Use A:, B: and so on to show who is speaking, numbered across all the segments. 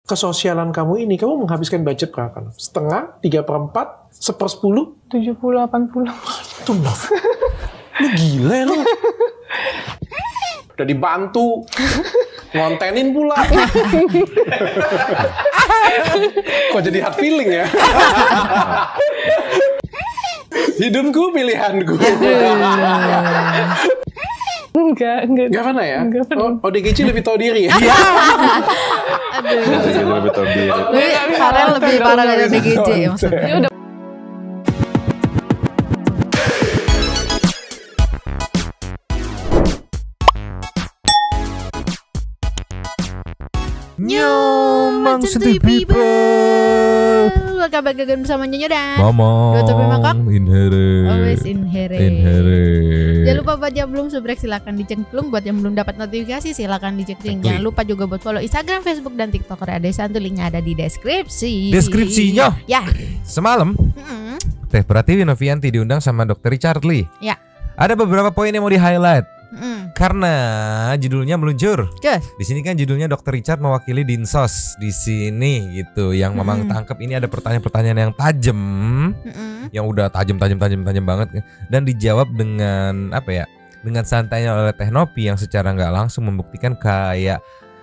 A: kesosialan kamu ini, kamu menghabiskan budget berapa? Setengah, 3/4, 1/10?
B: 70-80.
A: Tuh, lu gila lu. Udah dibantu, ngontenin pula. Kok jadi hard feeling ya? Hidupku pilihanku. Enggak pernah ya? ODGJ lebih tahu diri ya?
C: Aduh. Lebih tahu diri.
D: Farel lebih parah dari ODGJ maksudnya.
C: Nyomang City People.
D: Welcome back again bersama Nyonya dan
C: Mama
D: Dr. Makak.
C: Always inherent.
D: Jangan lupa buat yang belum subscribe silakan dicengklung. Buat yang belum dapat notifikasi silakan dicek link. Jangan lupa juga buat follow Instagram, Facebook dan TikTok. Ada satu linknya ada di deskripsi.
C: Deskripsinya.
D: Ya.
C: Semalam Teh Pratiwi Novianti diundang sama Dr. Richard Lee.
D: Ya.
C: Ada beberapa poin yang mau di highlight. Karena judulnya meluncur. Di sini kan judulnya Dr. Richard mewakili Dinsos di sini gitu. Yang memang tangkap ini ada pertanyaan-pertanyaan yang tajam, yang udah tajam banget, dan dijawab dengan apa ya? Dengan santainya oleh Teh Nopi yang secara nggak langsung membuktikan kayak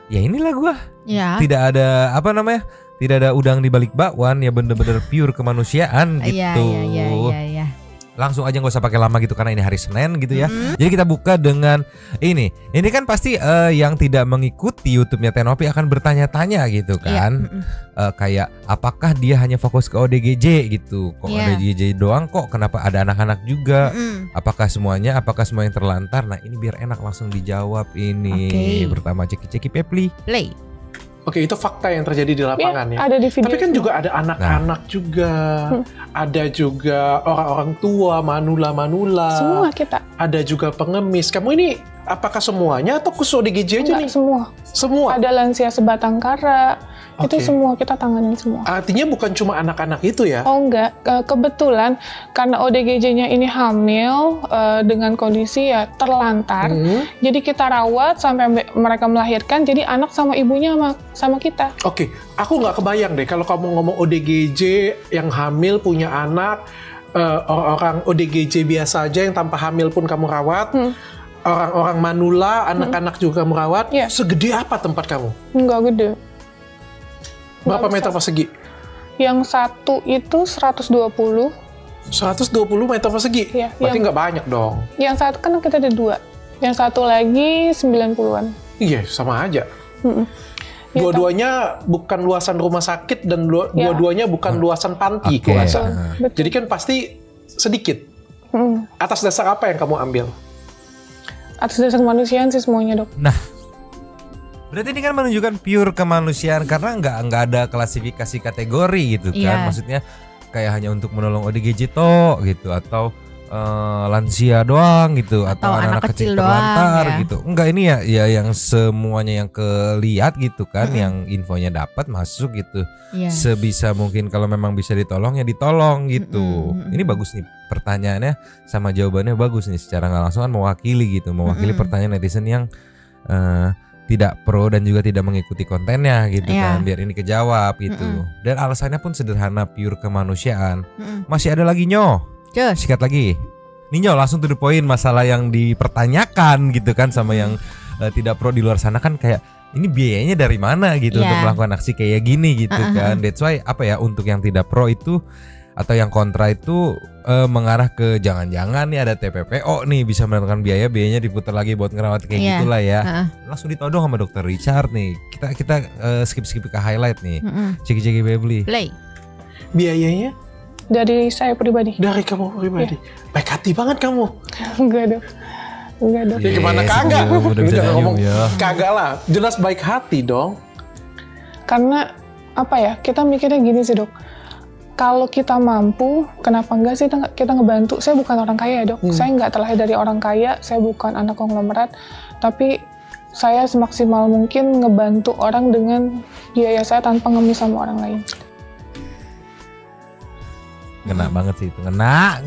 C: ya inilah gua. Ya. Tidak ada apa namanya? Tidak ada udang di balik bakwan, ya bener-bener pure kemanusiaan gitu.
D: Iya.
C: Langsung aja gak usah pakai lama gitu karena ini hari Senin gitu ya. Jadi kita buka dengan ini kan pasti yang tidak mengikuti YouTube-nya Tenopi akan bertanya-tanya gitu kan. Kayak apakah dia hanya fokus ke ODGJ gitu. Kok ODGJ doang kok, kenapa ada anak-anak juga. Apakah semua yang terlantar. Nah ini biar enak langsung dijawab ini. Pertama ceki-ceki Pepli
D: Play.
A: Oke, itu fakta yang terjadi di lapangan ya.
B: Ada di video.
A: Tapi kan juga ada anak-anak juga. Ada juga orang-orang tua, manula-manula.
B: Semua kita.
A: Ada juga pengemis. Kamu ini apakah semuanya atau khusus ODGJ aja nih? Semua. Ada
B: lansia sebatang kara. Itu semua kita tanganin semua.
A: Artinya bukan cuma anak-anak itu ya?
B: Oh enggak, kebetulan karena ODGJ-nya ini hamil dengan kondisi ya terlantar. Jadi kita rawat sampai mereka melahirkan. Jadi anak sama ibunya sama kita. Oke,
A: aku nggak kebayang deh kalau kamu ngomong ODGJ yang hamil punya anak, orang ODGJ biasa aja yang tanpa hamil pun kamu rawat. Orang-orang manula, anak-anak juga kamu rawat. Segede apa tempat kamu?
B: Enggak gede.
A: Berapa meter persegi?
B: Yang satu itu 120.
A: 120 meter persegi?
B: Iya.
A: Berarti nggak banyak dong.
B: Yang satu kan kita ada 2. Yang satu lagi 90-an.
A: Iya, sama aja. Dua-duanya bukan luasan rumah sakit dan dua-duanya bukan luasan panti. Jadi kan pasti sedikit. Atas dasar apa yang kamu ambil?
B: Atas dasar kemanusiaan sih semuanya, Dok.
C: Nah, berarti ini kan menunjukkan pure kemanusiaan karena nggak ada klasifikasi kategori gitu kan. Maksudnya kayak hanya untuk menolong ODGJ toh gitu, atau lansia doang gitu, atau anak-anak kecil terlantar gitu. Enggak, ini ya yang semuanya yang kelihat gitu kan, yang infonya dapat masuk gitu. Sebisa mungkin kalau memang bisa ditolong ya ditolong gitu. Ini bagus nih pertanyaannya sama jawabannya bagus nih, secara nggak langsung kan mewakili gitu, mewakili pertanyaan netizen yang tidak pro dan juga tidak mengikuti kontennya gitu kan, biar ini kejawab gitu. Dan alasannya pun sederhana, pure kemanusiaan. Masih ada lagi sikat lagi. Ninyo langsung to the point, masalah yang dipertanyakan gitu kan sama yang tidak pro di luar sana kan kayak ini biayanya dari mana gitu untuk melakukan aksi kayak gini gitu kan. That's why apa ya, untuk yang tidak pro itu atau yang kontra itu mengarah ke jangan-jangan nih ada TPPO nih bisa menentukan biayanya diputar lagi buat ngerawat kayak gitulah ya. Langsung ditodong sama Dr. Richard nih. Kita skip ke highlight nih. Ceki-ceki Bebli.
D: Play.
A: Biayanya
B: dari saya pribadi.
A: Dari kamu pribadi. Baik hati banget kamu.
B: Enggak, Dok.
A: Ya gimana kagak? Ngomong kagak lah. Jelas baik hati dong.
B: Karena apa ya? Kita mikirnya gini sih, Dok. Kalau kita mampu, kenapa enggak sih kita ngebantu? Saya bukan orang kaya, Dok. Saya nggak terlahir dari orang kaya, saya bukan anak konglomerat, tapi saya semaksimal mungkin ngebantu orang dengan biaya saya tanpa ngemis sama orang lain.
C: Ngena banget sih itu. Ngena.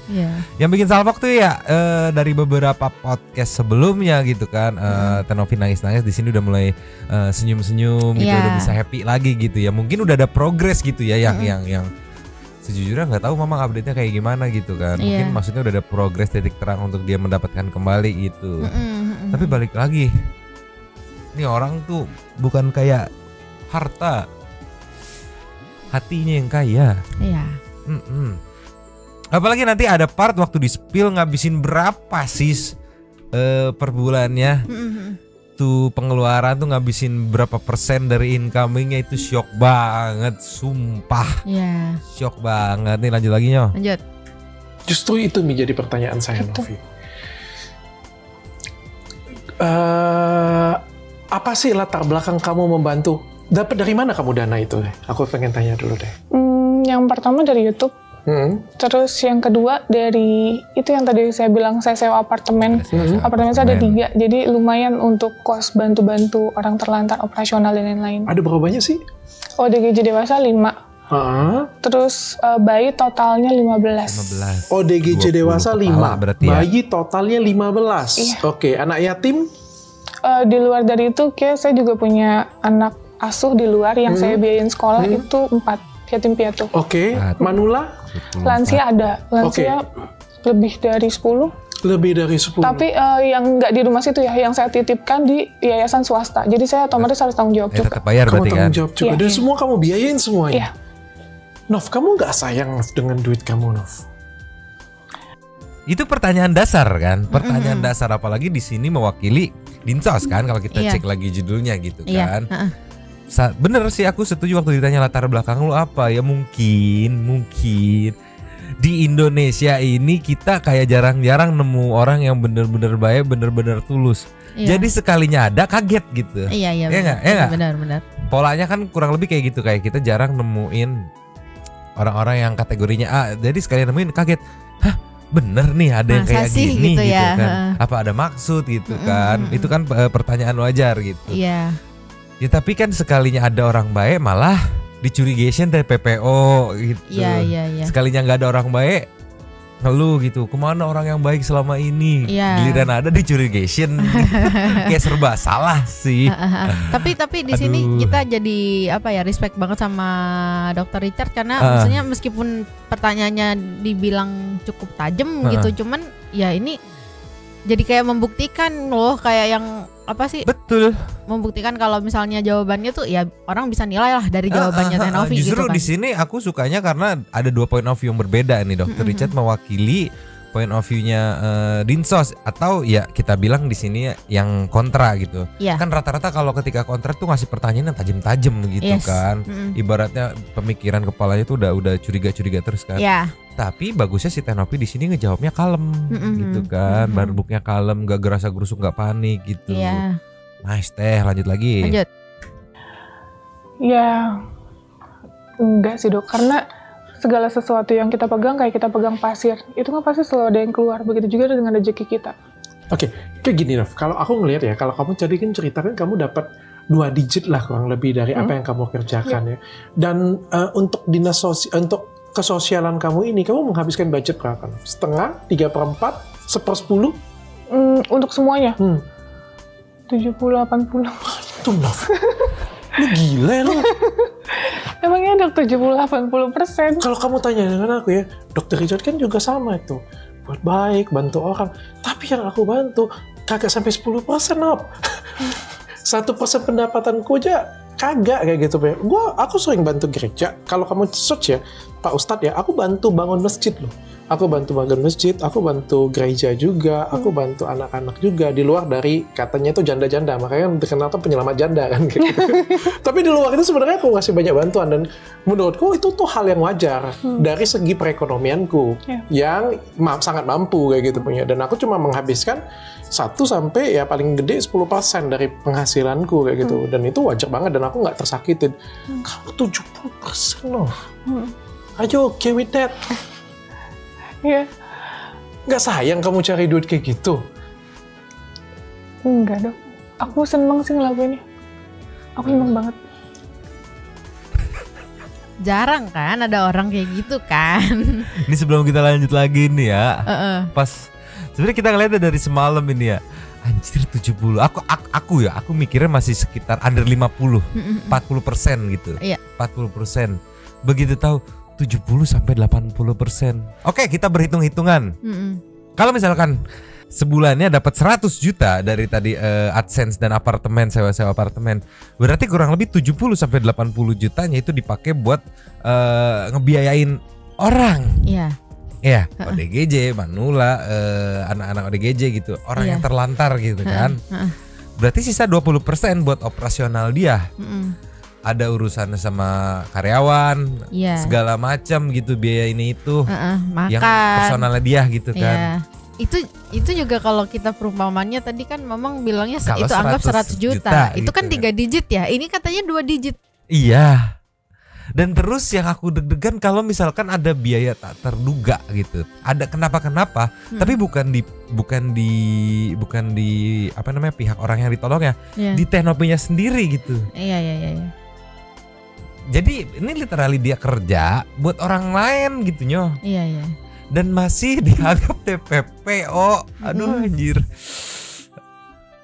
D: Iya.
C: Yang bikin salfok tuh ya dari beberapa podcast sebelumnya gitu kan. Tenovi nangis-nangis, di sini udah mulai senyum-senyum gitu, udah bisa happy lagi gitu ya. Mungkin udah ada progres gitu ya yang sejujurnya nggak tahu Mama update-nya kayak gimana gitu kan. Mungkin maksudnya udah ada progres, titik terang untuk dia mendapatkan kembali gitu. Tapi balik lagi, ini orang tuh bukan kayak harta, hatinya yang kaya.
D: Iya.
C: Apalagi nanti ada part waktu di spill ngabisin berapa sis per bulannya. Tuh pengeluaran tuh ngabisin berapa persen dari incomingnya, itu syok banget, sumpah.
D: Iya.
C: Syok banget. Nih lanjut lagi Nyo.
D: Lanjut.
A: Justru itu menjadi pertanyaan saya, Novi. Apa sih latar belakang kamu membantu? Dapat dari mana kamu dana itu? Aku pengen tanya dulu deh.
B: Yang pertama dari YouTube. Terus yang kedua dari itu yang tadi saya bilang, saya sewa apartemen. Apartemen saya ada 3, jadi lumayan untuk kos, bantu-bantu orang terlantar, operasional dan lain-lain.
A: Ada berapa banyak sih?
B: ODGJ dewasa 5. Terus bayi totalnya 15.
A: ODGJ dewasa 5. Bayi totalnya 15.
B: Iya.
A: Oke, anak yatim?
B: Di luar dari itu, saya juga punya anak asuh di luar yang saya biayain sekolah itu 4. Yatim piatu.
A: Oke. Manula?
B: Lansia ada. Lansia lebih dari 10.
A: Lebih dari 10.
B: Tapi yang nggak di rumah situ ya, yang saya titipkan di yayasan swasta. Jadi saya otomatis harus tanggung jawab juga.
C: Tetap bayar
A: kamu
C: berarti kan?
A: Tanggung jawab juga. Dan semua kamu biayain semuanya?
B: Iya.
A: Nov, kamu nggak sayang dengan duit kamu, Nov?
C: Itu pertanyaan dasar kan? Pertanyaan dasar, apalagi di sini mewakili Dinsos kan, kalau kita cek lagi judulnya gitu kan. Bener sih, aku setuju waktu ditanya latar belakang lu apa. Ya mungkin di Indonesia ini kita kayak jarang-jarang nemu orang yang bener-bener baik, bener-bener tulus. Jadi sekalinya ada kaget gitu.
D: Iya benar.
C: Polanya kan kurang lebih kayak gitu, kayak kita jarang nemuin orang-orang yang kategorinya A. Jadi sekali nemuin kaget, hah bener nih ada yang kayak gini gitu ya? Kan. Apa ada maksud gitu kan? Itu kan pertanyaan wajar gitu.
D: Iya.
C: Ya tapi kan sekalinya ada orang baik malah dicurigain dari PPO gitu.
D: Iya.
C: Sekalinya nggak ada orang baik, ngeluh gitu. Kemana orang yang baik selama ini? Giliran ada dicurigain, kayak serba salah sih.
D: Tapi di sini kita jadi respect banget sama Dr. Richard karena maksudnya meskipun pertanyaannya dibilang cukup tajam gitu, cuman ya ini jadi kayak membuktikan loh, kayak yang
C: Betul.
D: Membuktikan kalau misalnya jawabannya tuh ya orang bisa nilai lah dari jawabannya Tenovi gitu kan.
C: Justru di sini aku sukanya karena ada 2 point of view yang berbeda nih. Dr. Richard mewakili point of view-nya Dinsos, atau ya kita bilang di sini yang kontra gitu. Kan rata-rata kalau ketika kontra tuh ngasih pertanyaan yang tajam-tajam gitu kan. Ibaratnya pemikiran kepalanya tuh udah curiga-curiga terus kan. Tapi bagusnya si Tenovi di sini ngejawabnya kalem gitu kan. Barbuknya kalem, gak gerasa-gerusuk, gak panik gitu. Nice teh, lanjut lagi.
B: Ya enggak sih Dok, karena segala sesuatu yang kita pegang kayak kita pegang pasir, itu kan pasti selalu ada yang keluar. Begitu juga dengan rezeki kita. Oke,
A: kayak gini Nov, kalau aku ngelihat ya, kalau kamu tadi kan ceritakan kamu dapat 2 digit lah kurang lebih dari apa yang kamu kerjakan ya. Dan untuk untuk kesosialan kamu ini, kamu menghabiskan budget berapa? Setengah, 3/4, 1/10?
B: Untuk semuanya? 70-80.
A: Itu Nov, lu gila lu.
B: Emangnya Dok 70-80%?
A: Kalau kamu tanya dengan aku ya, Dr. Richard kan juga sama itu. Buat baik, bantu orang. Tapi yang aku bantu kagak sampai 10%, Nov. 1% pendapatanku aja kagak kayak gitu. Aku sering bantu gereja. Kalau kamu search ya, Pak Ustadz ya, aku bantu bangun masjid loh. Aku bantu bangun masjid, aku bantu gereja juga, aku bantu anak-anak juga. Di luar dari katanya itu janda-janda, makanya dikenal tuh penyelamat janda kan gitu. Tapi di luar itu sebenarnya aku ngasih banyak bantuan, dan menurutku itu tuh hal yang wajar dari segi perekonomianku yang sangat mampu kayak gitu punya. Dan aku cuma menghabiskan 1 sampai ya paling gede 10% dari penghasilanku kayak gitu. Dan itu wajar banget dan aku nggak tersakitin. Kamu 70% loh. Are you okay with that?
B: Iya.
A: Nggak sayang kamu cari duit kayak gitu?
B: Enggak Dok. Aku seneng sih ngelakuinnya. Aku seneng banget.
D: jarang kan ada orang kayak gitu kan.
C: Ini sebelum kita lanjut lagi nih ya, pas sebenarnya kita ngeliatnya dari semalam ini ya, anjir 70. Aku mikirnya masih sekitar under 50, 40% gitu.
D: Iya.
C: 40%. Begitu tahu 70 sampai 80%. Oke, kita berhitung-hitungan. Kalau misalkan sebulannya dapat 100 juta dari tadi AdSense dan apartemen, sewa-sewa apartemen, berarti kurang lebih 70 sampai 80 jutanya itu dipakai buat ngebiayain orang.
D: Iya.
C: Ya, ODGJ, Manula, anak-anak ODGJ gitu, orang yang terlantar gitu kan. Berarti sisa 20% buat operasional dia. Ada urusan sama karyawan, segala macam gitu, biaya ini itu,
D: makan,
C: yang personalnya dia gitu kan.
D: Itu juga kalau kita perumpamannya tadi kan Mamang bilangnya
C: Kalau
D: itu anggap 100 juta. Itu
C: gitu
D: kan 3 digit ya. Ini katanya 2 digit.
C: Iya. Dan terus yang aku deg-degan kalau misalkan ada biaya tak terduga gitu. Ada kenapa tapi bukan di apa namanya pihak orang yang ditolong ya. Di Teknopinya sendiri gitu.
D: Iya.
C: Jadi ini literally dia kerja buat orang lain gitu nyoh.
D: Iya.
C: Dan masih dianggap TPPO. Aduh anjir.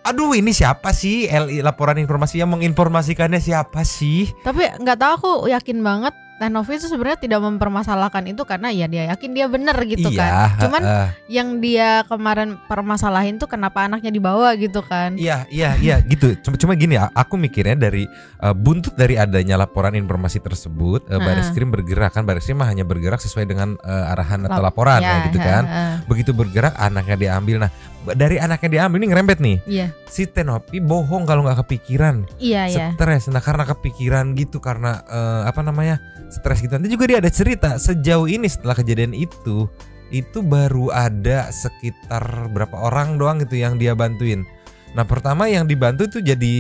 C: Aduh ini siapa sih laporan informasi yang menginformasikannya siapa sih?
D: Tapi nggak tahu, aku yakin banget Teknovi itu sebenarnya tidak mempermasalahkan itu karena ya dia yakin dia benar gitu kan. Cuman yang dia kemarin permasalahin tuh kenapa anaknya dibawa gitu kan.
C: Iya gitu. Cuma gini ya, aku mikirnya dari buntut dari adanya laporan informasi tersebut, Bareskrim bergerak kan. Bareskrim mah hanya bergerak sesuai dengan arahan atau laporan gitu kan. Begitu bergerak anaknya diambil. Nah, dari anaknya diambil ini ngerembet nih. Si Teknovi bohong kalau nggak kepikiran. Stres. Nah, karena kepikiran gitu karena stres gitu. Nanti juga dia ada cerita sejauh ini setelah kejadian itu baru ada sekitar berapa orang doang gitu yang dia bantuin. Nah pertama yang dibantu itu jadi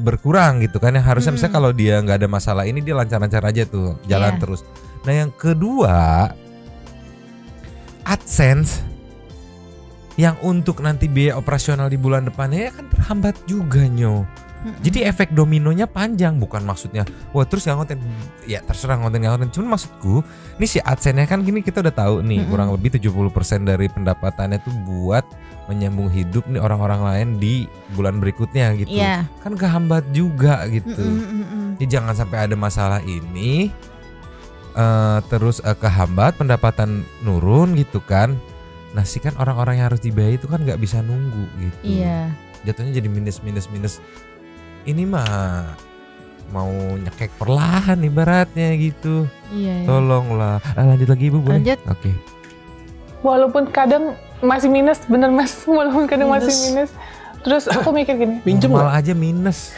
C: berkurang gitu kan, yang harusnya misalnya kalau dia nggak ada masalah ini dia lancar-lancar aja tuh jalan terus. Nah yang kedua AdSense yang untuk nanti biaya operasional di bulan depannya ya kan terhambat juga nyo. Jadi efek dominonya panjang, bukan maksudnya wah terus nggak konten, ya terserah konten nggak konten. Cuman maksudku ini si AdSense-nya kan gini kita udah tahu nih kurang lebih 70% dari pendapatannya tuh buat menyambung hidup nih orang-orang lain di bulan berikutnya gitu. Kan kehambat juga gitu. Jadi jangan sampai ada masalah ini terus kehambat pendapatan nurun gitu kan. Nah sih kan orang-orang yang harus dibayar itu kan nggak bisa nunggu gitu. Jatuhnya jadi minus. Ini mah mau nyekek perlahan ibaratnya gitu. Tolonglah. Lanjut lagi Ibu boleh?
D: Lanjut.
C: Oke.
B: Walaupun kadang masih minus, bener Mas. Walaupun kadang masih minus. Terus aku mikir gini,
C: pinjem malah aja minus.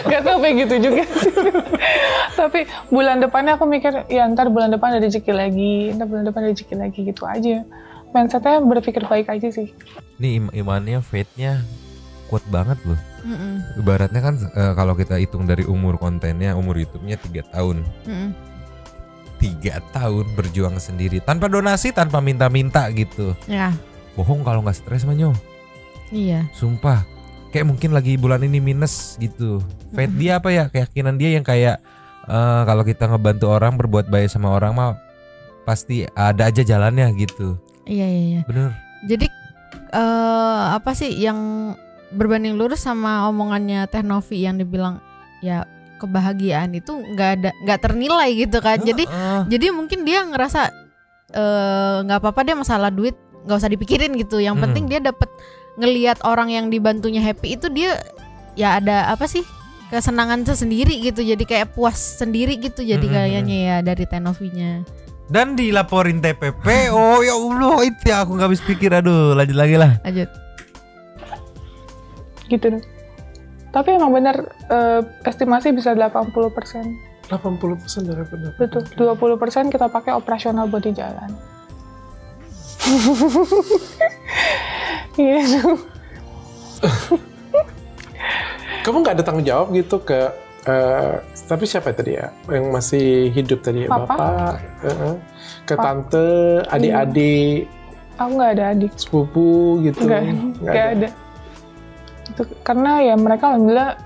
B: Gak sampai gitu juga sih. Tapi bulan depannya aku mikir, ya ntar bulan depan ada rezeki lagi, gitu aja. Mindsetnya berpikir baik aja sih.
C: Nih imannya, faith-nya kuat banget loh. Ibaratnya kan kalau kita hitung dari umur kontennya, umur YouTube-nya 3 tahun. 3 tahun berjuang sendiri tanpa donasi, tanpa minta-minta gitu. Bohong kalau nggak stres manyo. Sumpah. Kayak mungkin lagi bulan ini minus gitu. Faith dia apa ya? Keyakinan dia yang kayak kalau kita ngebantu orang, berbuat baik sama orang mah pasti ada aja jalannya gitu. Iya. Bener.
D: Jadi apa sih yang berbanding lurus sama omongannya Teknovi yang dibilang ya kebahagiaan itu nggak ternilai gitu kan. Jadi mungkin dia ngerasa nggak apa-apa deh masalah duit nggak usah dipikirin gitu. Yang penting dia dapat ngelihat orang yang dibantunya happy itu dia ya ada apa sih kesenangan tersendiri gitu. Jadi kayak puas sendiri gitu jadi kayaknya ya dari Teknovinya.
C: Dan dilaporin TPP. Oh ya Allah itu ya aku nggak habis pikir. Aduh lanjut lagi lah.
D: Lanjut.
B: Gitu deh. Tapi emang benar estimasi bisa 80%.
A: 80% dari pendapatan.
B: Betul. 20% kita pakai operasional buat di jalan. Iya.
A: Kamu nggak ada tanggung jawab gitu ke tapi siapa tadi ya yang masih hidup tadi ya? Bapak, ke tante, adik-adik.
B: Aku nggak ada adik.
A: Sepupu gitu.
B: Nggak ada. Itu karena ya mereka alhamdulillah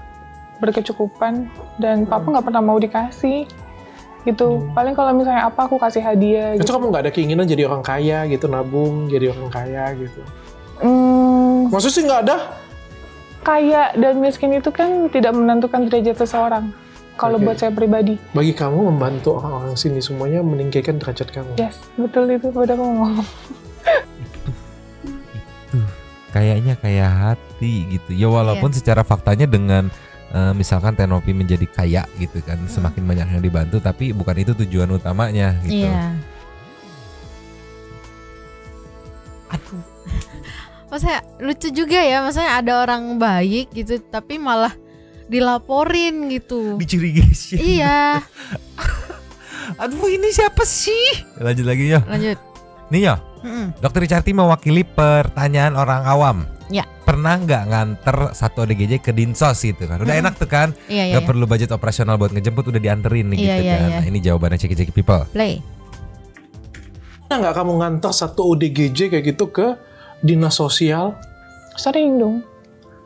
B: berkecukupan dan papa nggak pernah mau dikasih. gitu. Paling kalau misalnya apa aku kasih hadiah
A: Itu
B: gitu.
A: kamu nggak ada keinginan jadi orang kaya gitu, nabung jadi orang kaya gitu? Maksudnya sih nggak ada?
B: Kaya dan miskin itu kan tidak menentukan derajat seseorang. Kalau buat saya pribadi.
A: Bagi kamu membantu orang-orang sini semuanya meninggikan derajat kamu.
B: Yes, betul itu udah aku ngomong.
C: Kayaknya kayak hati gitu. Ya walaupun secara faktanya dengan misalkan Tenopi menjadi kaya gitu kan, semakin banyak yang dibantu, tapi bukan itu tujuan utamanya gitu.
D: Iya. Aduh. Maksudnya lucu juga ya, maksudnya ada orang baik gitu tapi malah dilaporin gitu.
C: Dicurigai.
D: Iya.
C: Aduh, ini siapa sih? Lanjut lagi ya.
D: Lanjut.
C: Nih ya. Dokter Richarti mewakili pertanyaan orang awam.
D: Ya.
C: Pernah nggak nganter satu ODGJ ke Dinsos gitu kan? Udah enak tuh kan?
D: Iya,
C: Gak perlu budget operasional buat ngejemput, udah dianterin nih gitu kan. Nah, ini jawabannya Ceki-Ceki People.
D: Play.
A: Pernah nggak kamu nganter satu ODGJ kayak gitu ke dinas sosial?
B: Sering dong.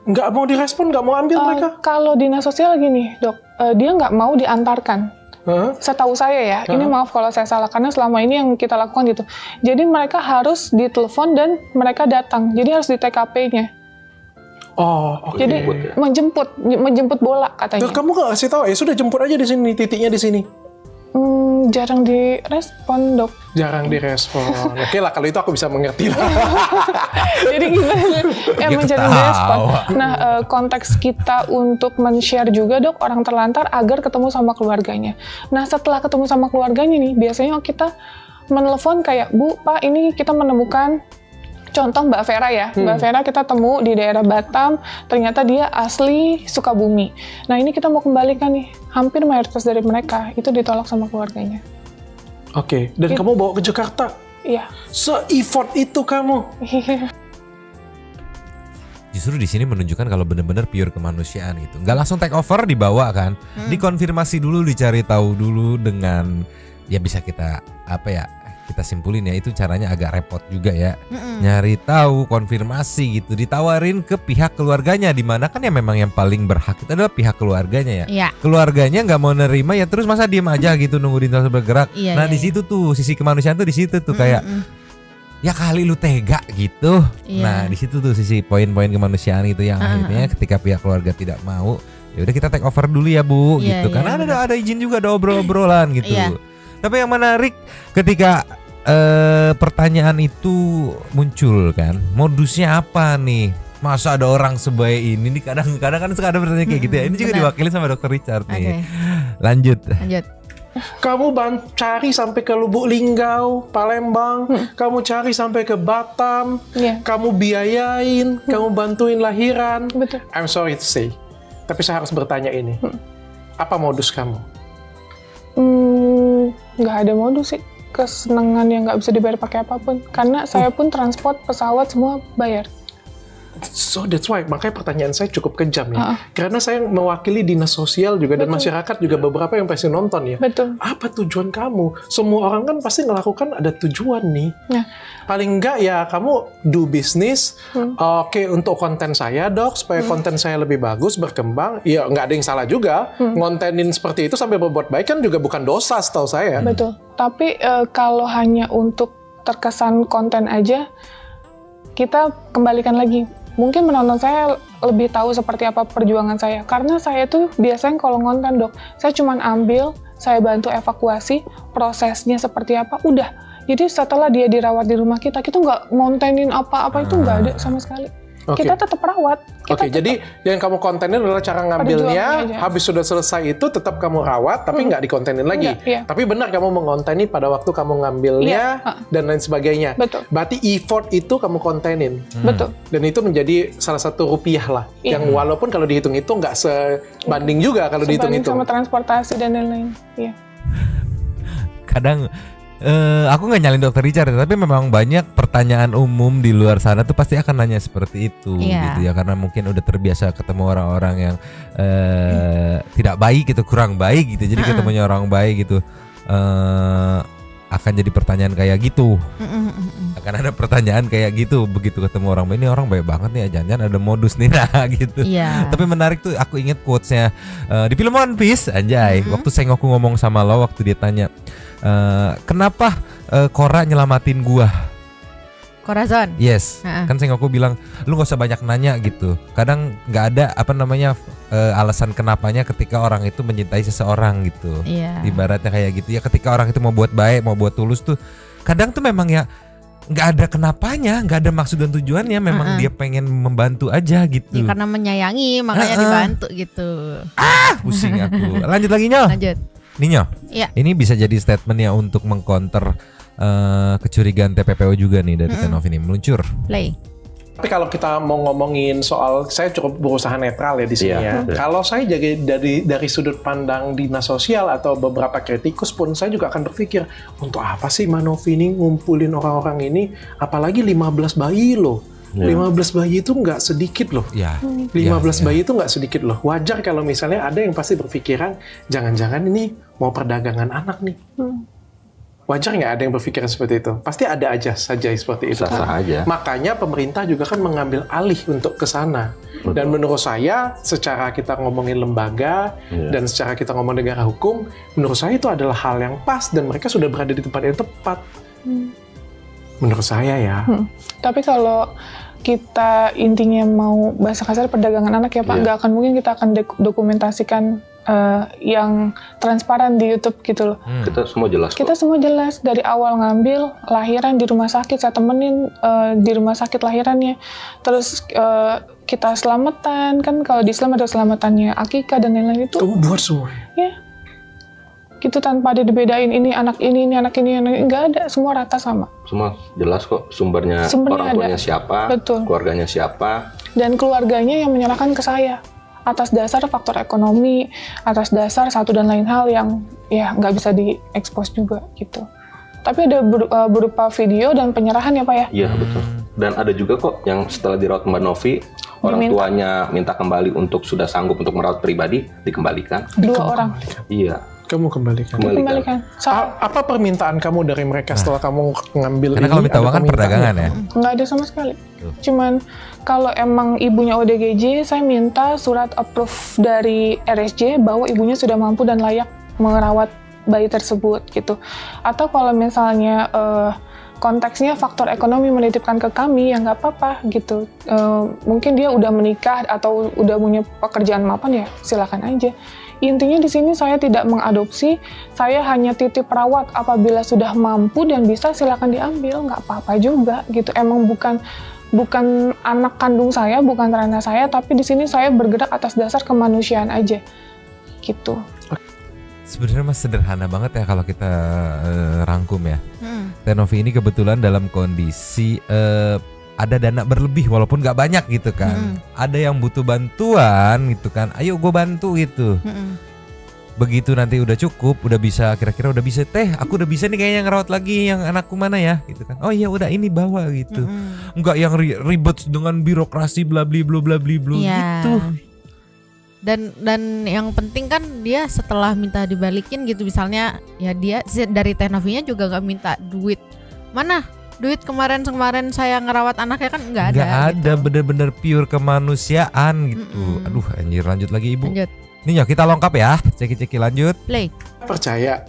A: Nggak mau direspon, nggak mau ambil mereka?
B: Kalau dinas sosial gini, Dok, dia nggak mau diantarkan. Setahu saya ya, ini maaf kalau saya salah, karena selama ini yang kita lakukan gitu. Jadi mereka harus ditelepon dan mereka datang. Jadi harus di TKP-nya.
A: Oh, oke.
B: Jadi menjemput bola katanya.
A: Kamu nggak kasih tahu? Ya sudah jemput aja di sini, titiknya di sini.
B: Jarang direspon, Dok.
A: Jarang direspon. Oke lah, kalau itu aku bisa mengerti lah.
B: Jadi gimana? Emang jarang direspon. Nah, konteks kita untuk men-share juga, Dok, orang terlantar agar ketemu sama keluarganya. Nah, setelah ketemu sama keluarganya nih, biasanya kita menelepon kayak, Bu, Pak, ini kita menemukan contoh Mbak Vera ya. Mbak Vera kita temu di daerah Batam, ternyata dia asli Sukabumi. Nah, ini kita mau kembalikan nih. Hampir mayoritas dari mereka itu ditolak sama keluarganya.
A: Oke, dan kamu bawa ke Jakarta?
B: Iya.
A: Se-effort itu kamu?
B: Iya.
C: Justru di sini menunjukkan kalau benar-benar pure kemanusiaan gitu. Nggak langsung take over dibawa kan, dikonfirmasi dulu, dicari tahu dulu dengan ya bisa kita kita simpulin ya, itu caranya agak repot juga ya. Nyari tahu, konfirmasi gitu, ditawarin ke pihak keluarganya, di mana kan ya memang yang paling berhak itu adalah pihak keluarganya ya.
D: Iya.
C: Keluarganya nggak mau nerima ya terus masa diem aja gitu nunggu Dinsos bergerak. Nah di situ tuh sisi kemanusiaan tuh di situ tuh kayak ya kali lu tega gitu. Nah di situ tuh sisi poin-poin kemanusiaan itu yang akhirnya ketika pihak keluarga tidak mau, ya udah kita take over dulu ya Bu gitu. Karena ada izin juga, ada obrol-obrolan gitu. Tapi yang menarik ketika pertanyaan itu muncul kan, modusnya apa nih? Masa ada orang sebaik ini nih, kadang-kadang kan suka ada pertanyaan kayak gitu ya. Ini juga diwakili sama Dokter Richard nih. Lanjut.
A: Kamu cari sampai ke Lubuk Linggau, Palembang, kamu cari sampai ke Batam, kamu biayain, kamu bantuin lahiran.
B: Betul.
A: I'm sorry to say, tapi saya harus bertanya ini. Apa modus kamu?
B: Nggak ada modus sih. Kesenangan yang nggak bisa dibayar pakai apapun. Karena saya pun transport, pesawat, semua bayar.
A: So that's why, makanya pertanyaan saya cukup kejam ya. Karena saya mewakili dinas sosial juga dan masyarakat juga beberapa yang pasti nonton ya.
B: Betul.
A: Apa tujuan kamu? Semua orang kan pasti melakukan ada tujuan nih. Paling enggak ya kamu do business. Oke, untuk konten saya Dok, supaya konten saya lebih bagus, berkembang. Ya nggak ada yang salah juga. Ngontenin seperti itu sampai berbuat baik kan juga bukan dosa setahu saya.
B: Betul. Tapi kalau hanya untuk terkesan konten aja, kita kembalikan lagi. Mungkin menonton saya lebih tahu seperti apa perjuangan saya. Karena saya tuh biasanya kalau ngonten, Dok, saya cuma ambil, saya bantu evakuasi, prosesnya seperti apa, udah. Jadi setelah dia dirawat di rumah kita nggak ngontenin apa-apa, itu nggak ada sama sekali. Kita tetap rawat.
A: Jadi yang kamu kontenin adalah cara ngambilnya, habis sudah selesai itu tetap kamu rawat, tapi nggak dikontenin lagi. Tapi benar kamu mengonteni pada waktu kamu ngambilnya dan lain sebagainya.
B: Betul.
A: Berarti effort itu kamu kontenin.
B: Betul.
A: Dan itu menjadi salah satu rupiah lah, yang walaupun kalau dihitung itu nggak sebanding juga kalau dihitung-hitung.
B: Sama transportasi dan lain-lain.
C: Kadang aku nggak nyalin Dokter Richard, tapi memang banyak pertanyaan umum di luar sana tuh pasti akan nanya seperti itu gitu ya, karena mungkin udah terbiasa ketemu orang-orang yang tidak baik gitu, kurang baik gitu, jadi ketemunya orang baik gitu. akan jadi pertanyaan kayak gitu. Akan ada pertanyaan kayak gitu begitu ketemu orang, ini orang baik banget nih, jangan-jangan ada modus nih gitu. Tapi menarik tuh, aku inget quotes-nya di film One Piece, anjay. Waktu Sengoku ngomong sama Law, waktu dia tanya kenapa Korra nyelamatin gua?
D: Corazon.
C: Yes. Kan Sengoku bilang, lu gak usah banyak nanya gitu. Kadang gak ada alasan kenapanya ketika orang itu mencintai seseorang gitu. Ibaratnya kayak gitu ya, ketika orang itu mau buat baik, mau buat tulus tuh, kadang tuh memang ya gak ada kenapanya, gak ada maksud dan tujuannya, memang dia pengen membantu aja gitu.
D: Ya, karena menyayangi makanya dibantu gitu.
C: Pusing aku. Lanjut lagi Nyo.
D: Lanjut.
C: Ninyo.
D: Iya.
C: Ini bisa jadi statement ya untuk mengcounter kecurigaan TPPO juga nih dari Tenov ini. Meluncur.
D: Play.
A: Tapi kalau kita mau ngomongin soal, saya cukup berusaha netral ya di sini ya. Kalau saya jadi dari sudut pandang dinas sosial atau beberapa kritikus pun, saya juga akan berpikir, untuk apa sih Manovi ini ngumpulin orang-orang ini, apalagi 15 bayi loh. 15 bayi itu nggak sedikit loh. 15 bayi itu nggak sedikit loh. Wajar kalau misalnya ada yang pasti berpikiran, jangan-jangan ini mau perdagangan anak nih. Wajar nggak ada yang berpikiran seperti itu? Pasti ada aja saja seperti itu.
E: Sah-sah aja.
A: Makanya pemerintah juga kan mengambil alih untuk ke sana. Dan menurut saya, secara kita ngomongin lembaga dan secara kita ngomong negara hukum, menurut saya itu adalah hal yang pas dan mereka sudah berada di tempat yang tepat. Menurut saya ya.
B: Tapi kalau kita intinya mau bahasa kasar perdagangan anak ya Pak, nggak akan mungkin kita akan dokumentasikan yang transparan di YouTube gitu loh.
E: Kita semua jelas.
B: Kita semua jelas dari awal ngambil, lahiran di rumah sakit, saya temenin di rumah sakit lahirannya. Terus kita selamatan, kan kalau di Islam ada selamatannya akikah dan lain-lain itu.
A: Kamu buat semua.
B: Ya. Gitu tanpa ada dibedain ini anak ini anak ini, nggak ada, semua rata sama.
E: Semua jelas kok sumbernya orang tuanya siapa, keluarganya siapa. Dan keluarganya yang menyerahkan ke saya. Atas dasar faktor ekonomi, atas dasar satu dan lain hal yang ya nggak bisa diekspos juga gitu. Tapi ada berupa video dan penyerahan ya Pak ya? Iya betul. Dan ada juga kok yang setelah dirawat Mbak Novi, orang tuanya minta kembali untuk sudah sanggup untuk merawat pribadi, dikembalikan.
B: 2 orang.
E: Iya.
A: Kamu kembalikan. Apa permintaan kamu dari mereka setelah kamu ngambil
C: karena
A: ini?
C: Kalau minta uang kan perdagangan ya?
B: Nggak ada sama sekali. Cuman kalau emang ibunya ODGJ, saya minta surat approve dari RSJ bahwa ibunya sudah mampu dan layak merawat bayi tersebut gitu. Atau kalau misalnya konteksnya faktor ekonomi menitipkan ke kami, ya nggak apa-apa gitu. Mungkin dia udah menikah atau udah punya pekerjaan mapan, ya silakan aja. Intinya di sini saya tidak mengadopsi, saya hanya titip rawat. Apabila sudah mampu dan bisa, silakan diambil, nggak apa-apa juga gitu. Emang bukan anak kandung saya, bukan ranah saya, tapi di sini saya bergerak atas dasar kemanusiaan aja gitu.
C: Sebenarnya mas sederhana banget ya kalau kita rangkum ya. Tenovi ini kebetulan dalam kondisi ada dana berlebih walaupun nggak banyak gitu kan. Ada yang butuh bantuan gitu kan, ayo gue bantu gitu. Begitu nanti udah cukup, udah bisa, kira-kira udah bisa, aku udah bisa nih kayaknya ngerawat lagi yang anakku mana ya gitu kan. Oh iya udah ini bawa gitu. Enggak yang ribet dengan birokrasi bla bla bla gitu.
D: Dan yang penting kan dia setelah minta dibalikin gitu, misalnya ya dia dari Tenovinya juga nggak minta duit. Mana duit kemarin saya ngerawat anaknya, kan nggak ada.
C: Nggak ada, gitu. Bener-bener pure kemanusiaan gitu. Aduh anjir, lanjut lagi ibu.
D: Lanjut.
C: Nih kita lengkap ya, ceki-ceki lanjut.
D: Play.
A: Percaya.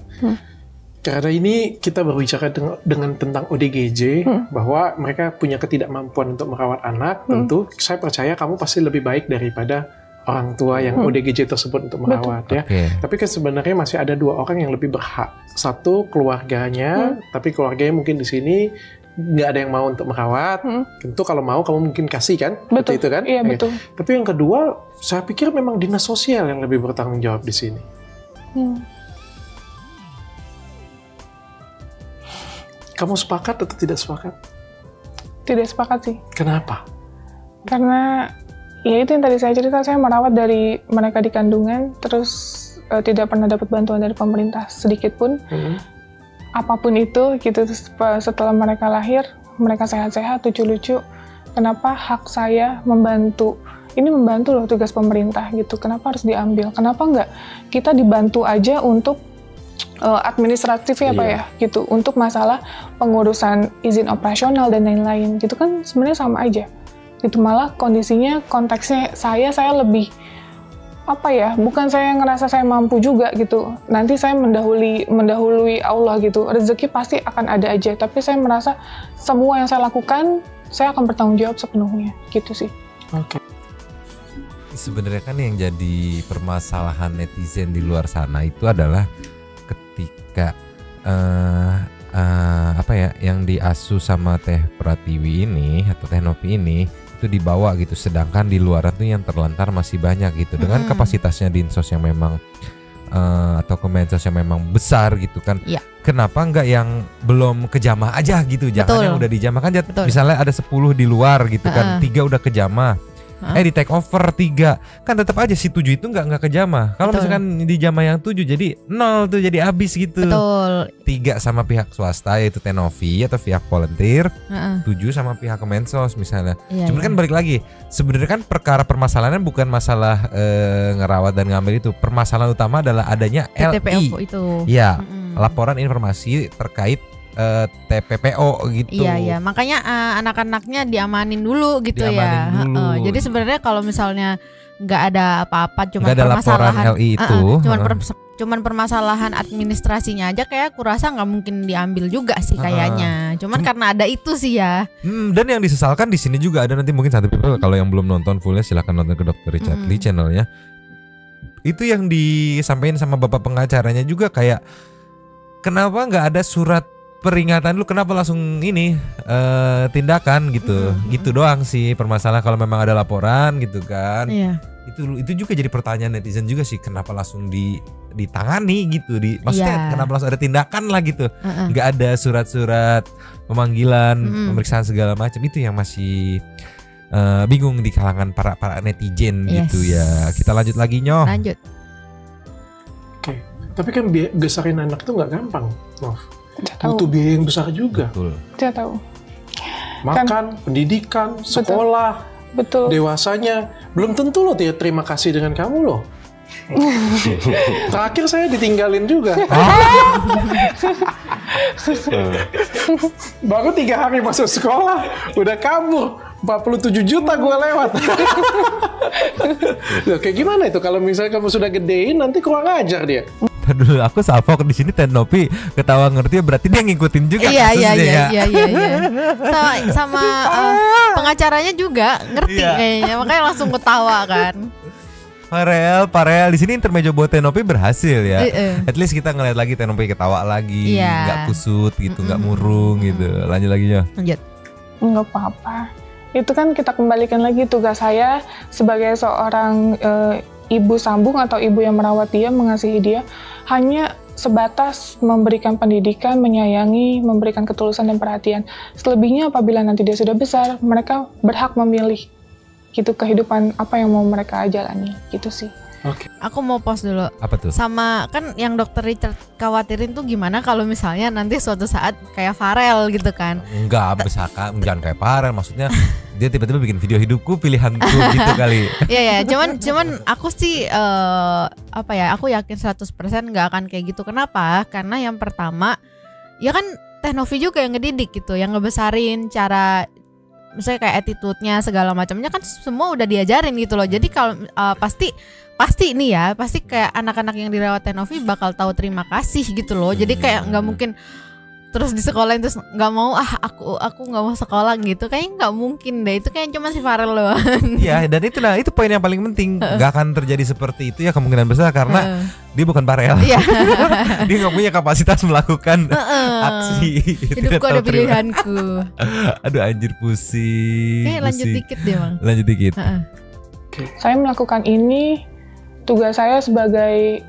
A: Karena ini kita berbicara dengan tentang ODGJ, bahwa mereka punya ketidakmampuan untuk merawat anak. Tentu saya percaya kamu pasti lebih baik daripada orang tua yang ODGJ tersebut untuk merawat. Ya. Tapi kan sebenarnya masih ada 2 orang yang lebih berhak. Satu keluarganya, tapi keluarganya mungkin di sini nggak ada yang mau untuk merawat. Tentu kalau mau kamu mungkin kasih kan,
B: betul
A: itu kan?
B: Iya betul.
A: Tapi yang kedua, saya pikir memang dinas sosial yang lebih bertanggung jawab di sini. Kamu sepakat atau tidak sepakat?
B: Tidak sepakat sih.
A: Kenapa?
B: Karena ya itu yang tadi saya cerita, saya merawat dari mereka di kandungan, terus tidak pernah dapat bantuan dari pemerintah sedikit pun. Apapun itu gitu. Setelah mereka lahir, mereka sehat-sehat, lucu-lucu. Kenapa hak saya membantu? Ini membantu loh tugas pemerintah gitu. Kenapa harus diambil? Kenapa enggak kita dibantu aja untuk administratif ya Pak ya gitu, untuk masalah pengurusan izin operasional dan lain-lain gitu kan sebenarnya sama aja gitu. Malah kondisinya, konteksnya saya lebih apa ya, bukan saya ngerasa saya mampu juga gitu, nanti saya mendahului Allah gitu, rezeki pasti akan ada aja, tapi saya merasa semua yang saya lakukan saya akan bertanggung jawab sepenuhnya gitu sih.
A: Oke.
C: Sebenarnya kan yang jadi permasalahan netizen di luar sana itu adalah ketika apa ya, yang diasuh sama Teh Pratiwi ini atau Teh Novi ini itu dibawa gitu, sedangkan di luar itu yang terlantar masih banyak gitu, dengan kapasitasnya Dinsos yang memang atau Kemensos yang memang besar gitu kan. Kenapa enggak yang belum kejamah aja gitu, jangan yang udah dijamah kan. Misalnya ada 10 di luar gitu kan, 3 udah kejamah, di take over 3 kan tetap aja si 7 itu nggak kejamah. Kalau misalkan di jamah yang 7 jadi 0 tuh, jadi habis gitu. 3 sama pihak swasta yaitu Teh Novi atau pihak volunteer, 7 sama pihak Kemensos misalnya. Cuman kan balik lagi, sebenarnya kan permasalahannya bukan masalah ngerawat dan ngambil itu. Permasalahan utama adalah adanya LI
D: itu.
C: Ya, laporan informasi terkait TPPO gitu.
D: Iya, makanya anak-anaknya diamanin dulu gitu ya. Jadi sebenarnya kalau misalnya nggak ada apa-apa, cuma permasalahan
C: LI itu,
D: cuman permasalahan administrasinya aja, kayak kurasa nggak mungkin diambil juga sih kayaknya. Cuman karena ada itu sih ya.
C: Dan yang disesalkan di sini juga ada, nanti mungkin satu people kalau yang belum nonton fullnya silahkan nonton ke Dr. Richard Lee channelnya. Itu yang disampaikan sama bapak pengacaranya juga, kayak kenapa nggak ada surat peringatan lu, kenapa langsung ini tindakan gitu. Gitu doang sih permasalahan. Kalau memang ada laporan gitu kan. Itu juga jadi pertanyaan netizen juga sih, kenapa langsung ditangani gitu, maksudnya kenapa langsung ada tindakan lah gitu. Nggak ada surat-surat pemanggilan, pemeriksaan segala macam. Itu yang masih bingung di kalangan para netizen gitu ya. Kita lanjut lagi Nyoh.
D: Lanjut.
A: Oke. Tapi kan besarin anak tuh nggak gampang, butuh biaya yang besar juga.
B: Saya tahu.
A: Makan, pendidikan, sekolah, dewasanya. Belum tentu loh dia terima kasih dengan kamu loh. Terakhir saya ditinggalin juga. Baru 3 hari masuk sekolah, udah kabur. 47 juta gue lewat. Loh, kayak gimana itu kalau misalnya kamu sudah gedein, nanti kurang ajar dia.
C: Dulu aku salvo di sini Teh Novi ketawa ngerti, berarti dia ngikutin juga kasusnya ya.
D: Iya. Sama pengacaranya juga ngerti kayaknya, makanya langsung ketawa kan.
C: Farel di sini intermezzo buat Teh Novi berhasil ya. At least kita ngeliat lagi Teh Novi ketawa lagi, nggak kusut gitu, nggak murung gitu. Lanjut lagi ya.
D: Lanjut.
B: Nggak apa-apa. Itu kan kita kembalikan lagi tugas saya sebagai seorang ibu sambung atau ibu yang merawat dia, mengasihi dia, hanya sebatas memberikan pendidikan, menyayangi, memberikan ketulusan dan perhatian. Selebihnya apabila nanti dia sudah besar, mereka berhak memilih gitu kehidupan apa yang mau mereka jalani gitu sih.
A: Oke.
D: Aku mau pause dulu.
C: Apa tuh?
D: Sama kan yang Dr. Richard khawatirin tuh gimana kalau misalnya nanti suatu saat kayak Farel gitu kan?
C: Enggak, misalkan jangan kayak Farel, maksudnya dia tiba-tiba bikin video hidupku pilihanku gitu kali.
D: Iya, cuman aku sih aku yakin 100% nggak akan kayak gitu. Kenapa? Karena yang pertama, ya kan Teh Novi juga yang ngedidik gitu, yang ngebesarin cara, misalnya kayak attitude-nya segala macamnya kan semua udah diajarin gitu loh. Jadi kalau pasti nih ya, pasti kayak anak-anak yang dirawat Teh Novi bakal tahu terima kasih gitu loh. Jadi kayak nggak mungkin terus di sekolahin terus nggak mau aku nggak mau sekolah gitu, kayaknya nggak mungkin deh. Itu kayak cuma si Farel doang.
C: Iya, dan itu poin yang paling penting. Nggak akan terjadi seperti itu ya kemungkinan besar, karena dia bukan Farel. Dia nggak punya kapasitas melakukan aksi.
D: Hidupku ada pilihanku.
C: Aduh anjir, pusing.
D: Lanjut dikit deh Bang.
C: Lanjut dikit.
B: Saya melakukan ini, tugas saya sebagai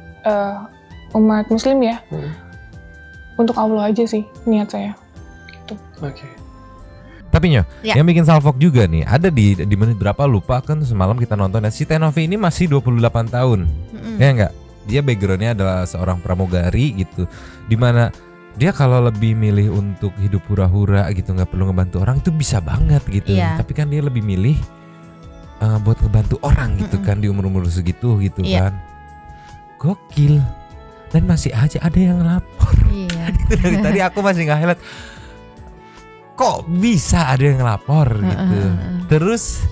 B: umat Muslim ya. Untuk Allah aja sih niat saya gitu.
A: Oke.
C: Tapi Nyo, yang bikin salfok juga nih, ada di menit berapa lupa kan, semalam kita nonton ya, si Teh Novi ini masih 28 tahun. Ya enggak? Dia backgroundnya adalah seorang pramugari gitu, dimana dia kalau lebih milih untuk hidup hura-hura gitu, nggak perlu ngebantu orang, itu bisa banget gitu. Tapi kan dia lebih milih buat ngebantu orang gitu kan, di umur-umur segitu gitu kan. Gokil. dan masih aja ada yang lapor.
D: Iya.
C: Dari tadi aku masih nggak highlight. Kok bisa ada yang lapor gitu. Terus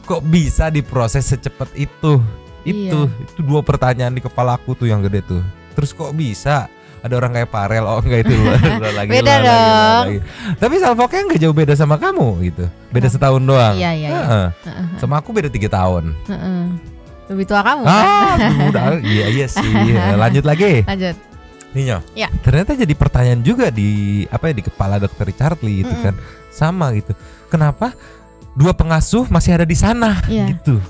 C: kok bisa diproses secepat itu? Itu 2 pertanyaan di kepala aku tuh yang gede tuh. Terus kok bisa ada orang kayak Farel? Oh enggak, itu lagi.
D: Beda dong.
C: Lagi. Tapi Salvoknya nggak jauh beda sama kamu gitu. Beda setahun doang.
D: Iya.
C: Sama aku beda 3 tahun.
D: Lebih tua kamu kan?
C: Udah, iya sih. Lanjut lagi.
D: Lanjut.
C: Ninyo.
D: Ya.
C: Ternyata jadi pertanyaan juga di kepala Dr. Richard Lee gitu kan. Sama gitu. Kenapa 2 pengasuh masih ada di sana gitu.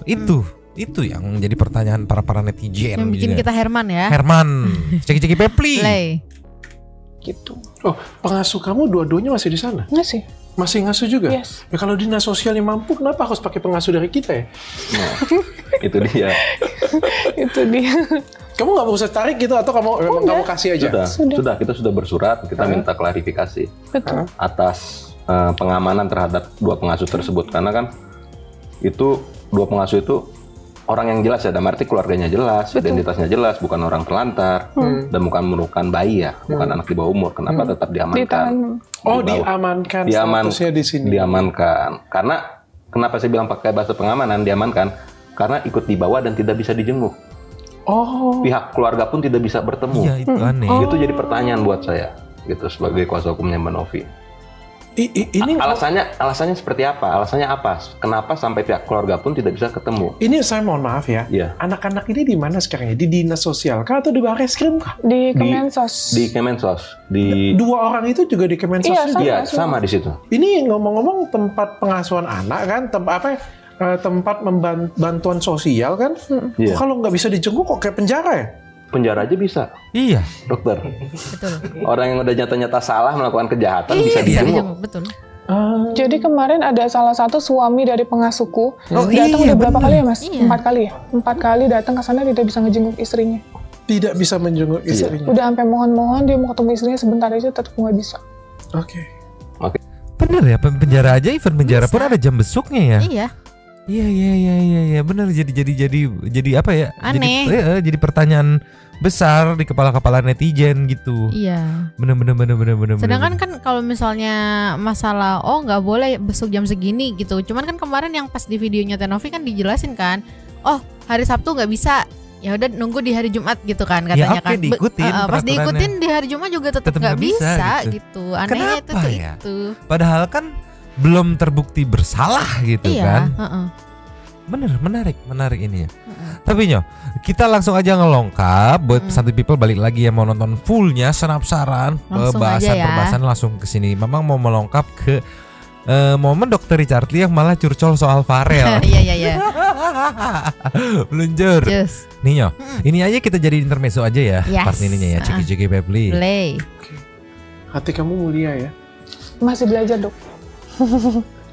C: Itu yang jadi pertanyaan para netizen.
D: Yang bikin kita Herman ya.
C: Herman, ceki Pepli.
B: Gitu.
A: Oh, pengasuh kamu dua-duanya masih di sana? Masih ngasuh juga?
B: Yes.
A: Ya kalau dinas sosialnya mampu, kenapa harus pakai pengasuh dari kita ya?
E: Nah, itu dia.
B: Itu dia.
A: Kamu nggak mau usah tarik gitu atau kamu kasih aja?
E: Sudah. Kita sudah bersurat, kita minta klarifikasi.
B: Betul.
E: Atas pengamanan terhadap 2 pengasuh tersebut, karena kan itu 2 pengasuh itu orang yang jelas ya, dalam arti keluarganya jelas, identitasnya jelas, bukan orang terlantar dan bukan merupakan bayi ya, bukan anak di bawah umur. Kenapa tetap diamankan?
A: Diamankan statusnya di sini.
E: Diamankan. Karena kenapa saya bilang pakai bahasa pengamanan diamankan? Karena ikut dibawa dan tidak bisa dijenguk. Pihak keluarga pun tidak bisa bertemu.
C: Iya, itu aneh.
E: Itu jadi pertanyaan buat saya gitu sebagai kuasa hukumnya Mbak Novi.
A: Ini
E: alasannya seperti apa? Alasannya apa? Kenapa sampai pihak keluarga pun tidak bisa ketemu?
A: Ini saya mohon maaf ya.
E: Iya.
A: Anak-anak ini di mana sekarang ya? Di dinas sosial kah atau di Barreskrim kah?
B: Di Kemensos.
E: Di Kemensos.
A: 2 orang itu juga di Kemensos juga?
E: Iya, sama di situ.
A: Ini ngomong-ngomong tempat pengasuhan anak kan? Tempat bantuan sosial kan?
E: Iya.
A: Kalau nggak bisa dijenguk kok kayak penjara ya?
E: Penjara aja bisa.
C: Iya,
E: dokter.
D: Betul.
E: Orang yang udah nyata-nyata salah melakukan kejahatan bisa dijenguk.
D: Betul.
B: Jadi kemarin ada salah satu suami dari pengasuhku datang udah berapa kali ya Mas? 4 kali ya? 4 kali datang ke sana tidak bisa ngejenguk istrinya.
A: Tidak bisa menjenguk istrinya.
B: Udah sampai mohon-mohon dia mau ketemu istrinya sebentar aja tetap nggak bisa.
A: Oke.
C: Bener ya, penjara aja, event penjara pun ada jam besuknya ya.
D: Iya.
C: Iya, benar. Jadi apa ya?
D: Aneh.
C: Jadi pertanyaan besar di kepala netizen gitu.
D: Iya.
C: Bener.
D: Sedangkan kan kalau misalnya masalah nggak boleh besok jam segini gitu. Cuman kan kemarin yang pas di videonya Tenovi kan dijelasin kan, hari Sabtu nggak bisa. Ya udah nunggu di hari Jumat gitu kan katanya kan.
C: Diikutin.
D: Pas diikutin di hari Jumat juga tetap nggak bisa gitu. Anehnya itu. Padahal
C: kan belum terbukti bersalah gitu kan. Bener, menarik ini ya. Tapi Nyo, kita langsung aja ngelongkap buat Santuy People balik lagi yang mau nonton fullnya, penasaran pembahasan langsung ke sini. Memang mau melongkap ke momen Dr. Richard Lee yang malah curcol soal Farel.
D: Iya.
C: Meluncur. Nih Nyo, ini aja kita jadi intermezzo aja ya. Part ininya ya, ceki Pepli.
A: Hati kamu mulia ya.
B: Masih belajar dok.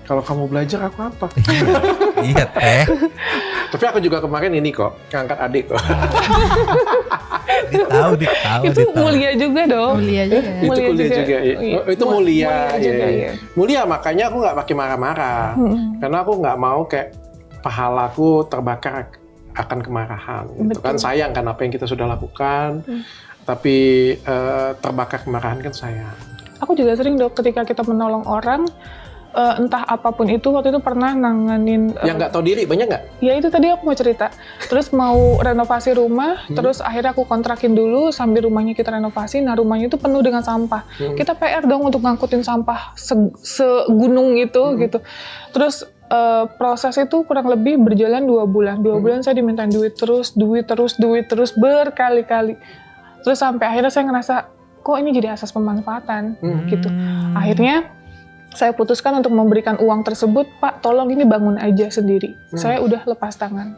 A: Kalau kamu belajar aku apa?
C: Iya teh.
A: Tapi aku juga kemarin ini kok ngangkat adik kok.
C: Ditahu.
B: Itu mulia juga dong.
D: Mulia juga.
A: Itu kuliah juga. Itu mulia. Mulia makanya aku nggak pakai marah-marah. Karena aku nggak mau kayak pahalaku terbakar akan kemarahan. Gitu kan sayang kan apa yang kita sudah lakukan. Tapi terbakar kemarahan kan sayang.
B: Aku juga sering dok ketika kita menolong orang. Entah apapun itu, waktu itu pernah nanganin
A: yang nggak tahu diri, banyak nggak?
B: Ya itu tadi aku mau cerita. Terus mau renovasi rumah, terus akhirnya aku kontrakin dulu sambil rumahnya kita renovasi. Nah rumahnya itu penuh dengan sampah. Kita PR dong untuk ngangkutin sampah segunung itu gitu. Terus proses itu kurang lebih berjalan 2 bulan. 2 bulan saya dimintain duit terus berkali-kali. Terus sampai akhirnya saya ngerasa kok ini jadi asas pemanfaatan gitu. Akhirnya saya putuskan untuk memberikan uang tersebut, Pak, tolong ini bangun aja sendiri. Saya udah lepas tangan.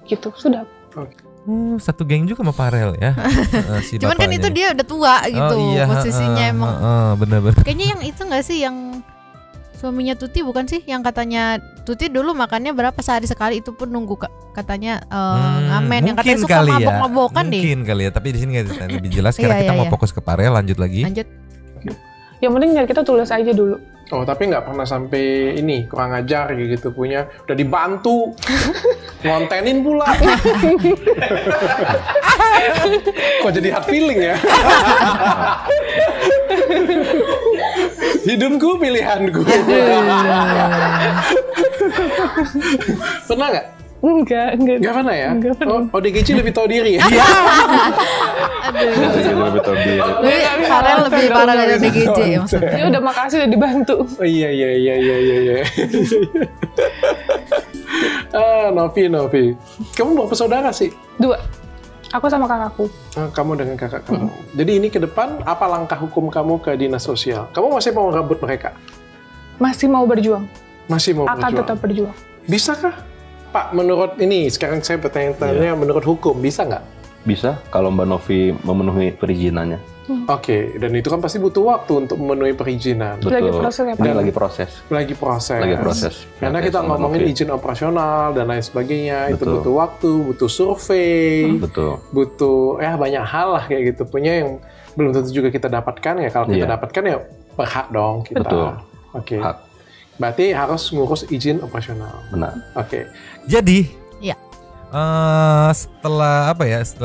B: Gitu, sudah.
C: Satu geng juga sama Farel ya.
D: Cuman kan itu dia udah tua gitu, posisinya emang.
C: Bener.
D: Kayaknya yang itu nggak sih yang suaminya Tuti bukan sih? Yang katanya Tuti dulu makannya berapa sehari sekali itu pun nunggu katanya ngamen. Yang katanya suka mabok-mabokan deh.
C: Mungkin kali ya, tapi di sini nggak lebih jelas. Karena kita mau fokus ke Farel, lanjut lagi.
B: Yang penting kita tulis aja dulu.
A: Oh, tapi nggak pernah sampai ini kurang ajar gitu punya, udah dibantu ngontenin pula. Kok jadi hard feeling ya? Hidupku pilihanku. Pernah nggak?
B: Enggak
A: pernah ya?
B: Enggak pernah.
A: Oh, ODGJ lebih tahu diri ya?
E: Aduh. Lebih tahu diri.
D: Farel lebih parah dari ODGJ maksudnya.
B: Ya udah, makasih udah dibantu.
A: Oh, iya. Novi. Kamu berapa saudara sih?
B: 2. Aku sama kakakku.
A: Kamu dengan kakak kamu. Jadi ini ke depan, apa langkah hukum kamu ke dinas sosial? Kamu masih mau ngerebut mereka?
B: Masih mau berjuang.
A: Masih mau
B: Akan tetap berjuang.
A: Bisakah? Pak, menurut ini, sekarang saya bertanya-tanya menurut hukum, bisa nggak?
E: Bisa, kalau Mbak Novi memenuhi perizinannya.
A: Oke, dan itu kan pasti butuh waktu untuk memenuhi perizinan.
E: Betul.
B: Lagi proses ya, Pak?
E: Lagi proses.
A: Karena kita ngomongin izin operasional dan lain sebagainya, itu butuh waktu, butuh survei, butuh banyak hal lah kayak gitu. Punya yang belum tentu juga kita dapatkan ya. Kalau kita dapatkan ya berhak dong kita.
E: Betul.
A: Oke. Berarti harus ngurus izin operasional.
E: Benar.
A: Oke.
C: Jadi,
D: ya.
C: Setelah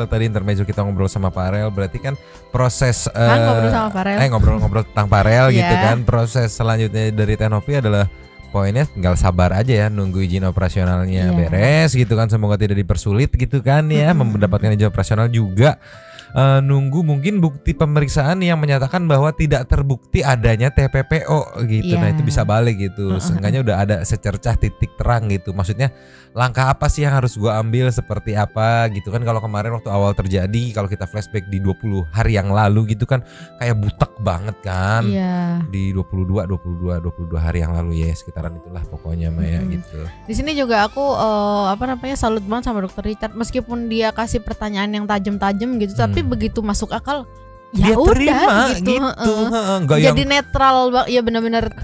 C: tadi intermezzo kita ngobrol sama Farel, berarti kan proses
D: ngobrol sama Farel.
C: Ngobrol tentang Farel gitu kan. Proses selanjutnya dari Tenopi adalah poinnya tinggal sabar aja ya, nunggu izin operasionalnya beres gitu kan. Semoga tidak dipersulit gitu kan ya, mendapatkan izin operasional juga. Nunggu mungkin bukti pemeriksaan yang menyatakan bahwa tidak terbukti adanya TPPO gitu. Nah itu bisa balik gitu. Seenggaknya udah ada secercah titik terang gitu. Maksudnya langkah apa sih yang harus gua ambil, seperti apa gitu kan. Kalau kemarin waktu awal terjadi, kalau kita flashback di 20 hari yang lalu gitu kan, kayak butek banget kan. Di 22 hari yang lalu ya, sekitaran itulah pokoknya Maya gitu.
D: Di sini juga aku salut banget sama Dokter Richard, meskipun dia kasih pertanyaan yang tajam-tajam gitu, tapi begitu masuk akal ya udah gitu. Jadi netral, ya benar-benar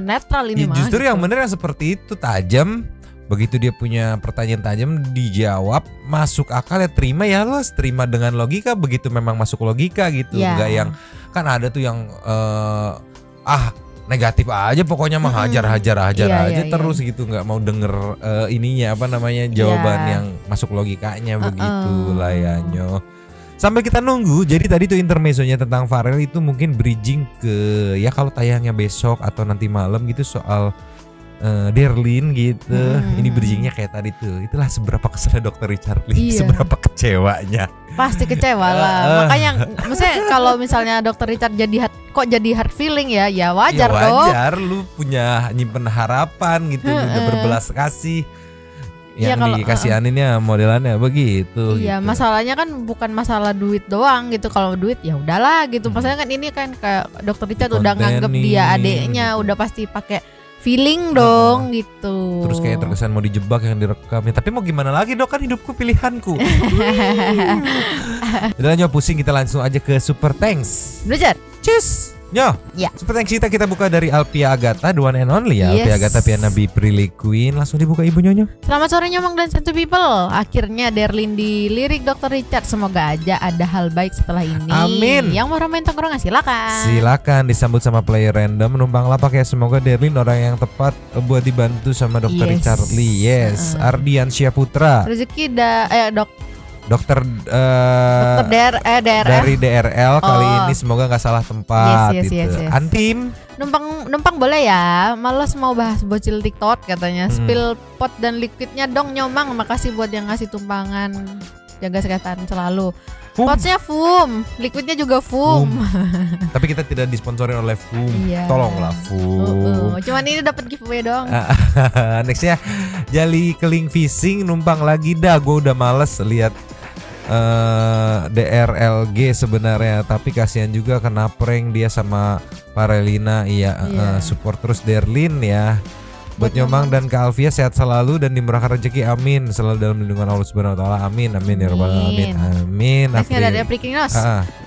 D: netral ini mah.
C: Justru yang benar yang seperti itu, tajam. Begitu dia punya pertanyaan tajam, dijawab masuk akal ya terima ya, lo terima dengan logika. Begitu memang masuk logika gitu. Enggak yang kan ada tuh yang negatif aja pokoknya mah hajar aja terus gitu, nggak mau denger jawaban yang masuk logikanya begitu layaknya. Sambil kita nunggu, jadi tadi tuh intermezzonya tentang Farel itu mungkin bridging ke ya kalau tayangnya besok atau nanti malam gitu soal Derlin gitu. Ini bridgingnya kayak tadi tuh. Itulah seberapa keselnya Dokter Richard Lee, seberapa kecewanya.
D: Pasti kecewa lah. Makanya maksudnya kalau misalnya Dokter Richard jadi hard feeling ya wajar dong.
C: Wajar, lu punya nyimpen harapan gitu, udah berbelas kasih. Yang dikasihaninnya modelannya begitu.
D: Iya, gitu. Masalahnya kan bukan masalah duit doang gitu. Kalau duit ya udahlah gitu. Maksudnya kan ini kan kayak Dokter Richard udah nganggep dia adeknya, udah pasti pakai feeling dong gitu.
C: Terus kayak terkesan mau dijebak yang direkam. Ya, tapi mau gimana lagi dok, kan hidupku pilihanku. Udah nyoba pusing, kita langsung aja ke Super Thanks.
D: Belajar.
C: Cus. Super Thanks kita buka dari Alpia Agatha, the one and only ya. Alpia Agatha Piana Bi Prilly Queen. Langsung dibuka Ibu Nyonya.
D: Selamat sore Nyomang dan Sentu People. Akhirnya Derlin dilirik Dokter Richard. Semoga aja ada hal baik setelah ini.
C: Amin.
D: Yang mau main tongkrongan silakan.
C: Silakan disambut sama player random. Menumpang lapak ya. Semoga Derlin orang yang tepat buat dibantu sama Dokter Richard Lee. Ardian Syaputra.
D: Rezeki
C: Dokter dari DRL kali ini semoga nggak salah tempat gitu. Antim
D: numpang boleh ya. Males mau bahas bocil TikTok katanya. Spill pot dan liquidnya dong Nyomang. Makasih buat yang ngasih tumpangan. Jaga kesehatan selalu. Potnya Fum, liquidnya juga Fum.
C: Tapi kita tidak disponsori oleh Fum. Tolonglah Fum.
D: Cuman ini dapat giveaway dong.
C: Nextnya Jali Keling Fishing numpang lagi dah. Gue udah males lihat DRLG sebenarnya, tapi kasihan juga kena prank dia sama Farelina. Support terus Derlin ya. Buat Nyomang dan Kak Alfia sehat selalu dan dimurahkan rezeki, amin. Selalu dalam lindungan Allah Subhanahu wa taala, amin ya rabbal alamin. Amin.
D: Next-nya dari Breaking News.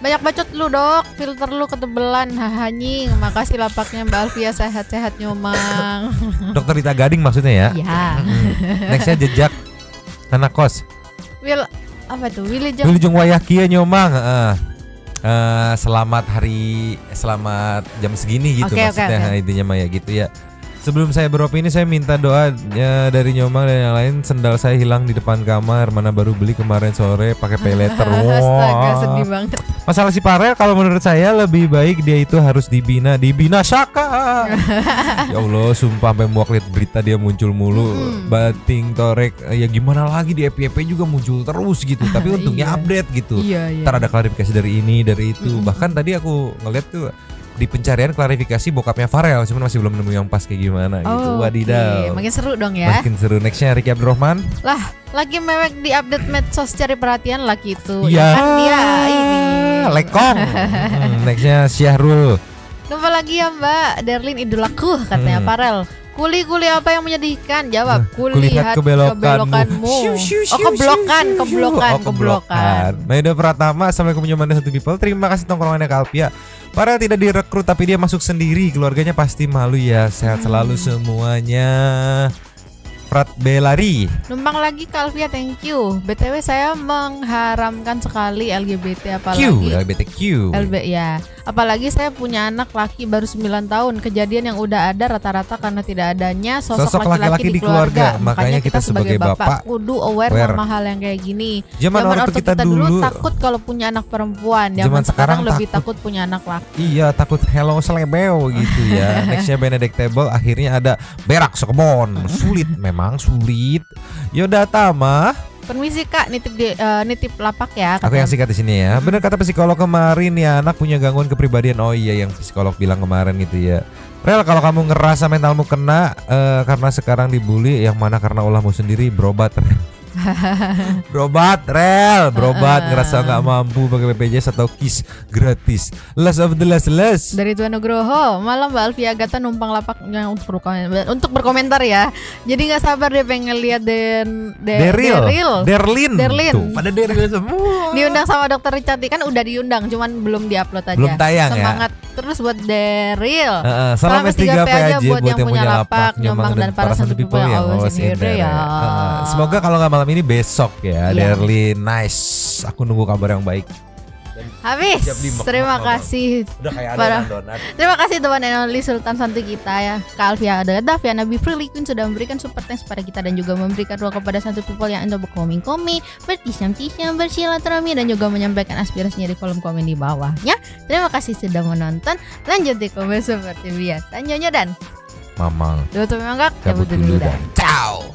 D: Banyak bacot lu dok, filter lu ketebelan, hanying. Makasih lapaknya Mbak Alfia, sehat-sehat Nyomang.
C: Dokter Rita Gading maksudnya ya.
D: Iya.
C: Next-nya jejak anak kos.
D: Apa tuh?
C: Wilujeng Wayakia Nyomang. selamat jam segini gitu maksudnya intinya Maya gitu ya. Sebelum saya beropini saya minta doa dari Nyomang dan yang lain. Sendal saya hilang di depan kamar, mana baru beli kemarin sore pakai pay letter.
D: Astaga, sedih banget.
C: Masalah si Farel kalau menurut saya lebih baik dia itu harus dibina Saka. Ya Allah, sumpah sampai muak lihat berita dia muncul mulu. Bating Torek ya gimana lagi di FYP juga muncul terus gitu. Tapi untungnya update gitu. Ntar ada klarifikasi dari ini dari itu. Bahkan tadi aku ngeliat tuh di pencarian klarifikasi bokapnya Farel, cuman masih belum nemu yang pas kayak gimana gitu. Wadidaw.
D: Makin seru dong ya.
C: Makin seru. Nextnya Ricky Abdurrahman.
D: Lah, lagi mewek di update medsos cari perhatian laki itu. Ya kan dia ini.
C: Lekong. Nextnya Syahrul.
D: Lupa lagi ya Mbak, Derlin idolaku katanya Farel. Kuli apa yang menyedihkan? Jawab, kulihat kebelokanmu. Keblokan.
C: Maida Pratama, Assalamualaikum Nyoman Satu People. Terima kasih tongkrongannya Kalpia. Farel tidak direkrut tapi dia masuk sendiri. Keluarganya pasti malu ya. Sehat selalu semuanya. Prat Belari.
D: Numpang lagi Kalvia, thank you. BTW saya mengharamkan sekali LGBT apalagi
C: LGBTQ.
D: Ya. Apalagi saya punya anak laki baru 9 tahun. Kejadian yang udah ada rata-rata karena tidak adanya sosok laki-laki di keluarga.
C: Makanya kita sebagai bapak
D: kudu aware sama hal yang kayak gini.
C: Zaman waktu kita dulu
D: takut kalau punya anak perempuan. Zaman sekarang lebih takut punya anak laki.
C: Iya, takut hello selebeo gitu ya. Nextnya Benedictable, akhirnya ada berak sekebon. Sulit memang sulit. Yaudah Tama.
D: Permisi Kak, nitip lapak ya.
C: Aku yang sikat di sini ya. Benar kata psikolog kemarin ya, anak punya gangguan kepribadian. Oh iya, yang psikolog bilang kemarin gitu ya. Rel, kalau kamu ngerasa mentalmu kena karena sekarang dibully, yang mana karena ulahmu sendiri, berobat. Berobat ngerasa nggak mampu pakai BPJS atau KIS gratis. Last of the last.
D: Dari Tuan Nugroho, malam Mbak Alfie Agatha numpang lapaknya untuk berkomentar ya. Jadi nggak sabar deh pengen lihat Derlin.
C: Tuh, pada Derlin semua.
D: Diundang sama Dr. Richard kan udah diundang, cuman belum diupload aja.
C: Belum tayang.
D: Semangat terus buat Deril.
C: Salam S3P aja
D: buat yang punya lapak, Nyomang dan para satu people yang always in here ya.
C: Semoga kalau nggak malam ini besok ya, Derlin. Nice. Aku nunggu kabar yang baik.
D: Habis. Terima kasih.
C: Udah kayak donat.
D: Terima kasih teman Enoli Sultan Santu kita ya. Kak Alfia Davi, Nabi Prilly Queen sudah memberikan super thanks pada kita dan juga memberikan ruang kepada satu people yang untuk berkoming-koming, bertisam-tisam, bersilaturahmi dan juga menyampaikan aspirasinya di kolom komen di bawahnya. Terima kasih sudah menonton. Lanjut di komen seperti biasa. Nyonya dan
C: Mamang.
D: Tutup Mangkak. Cabut dulu dan ciao.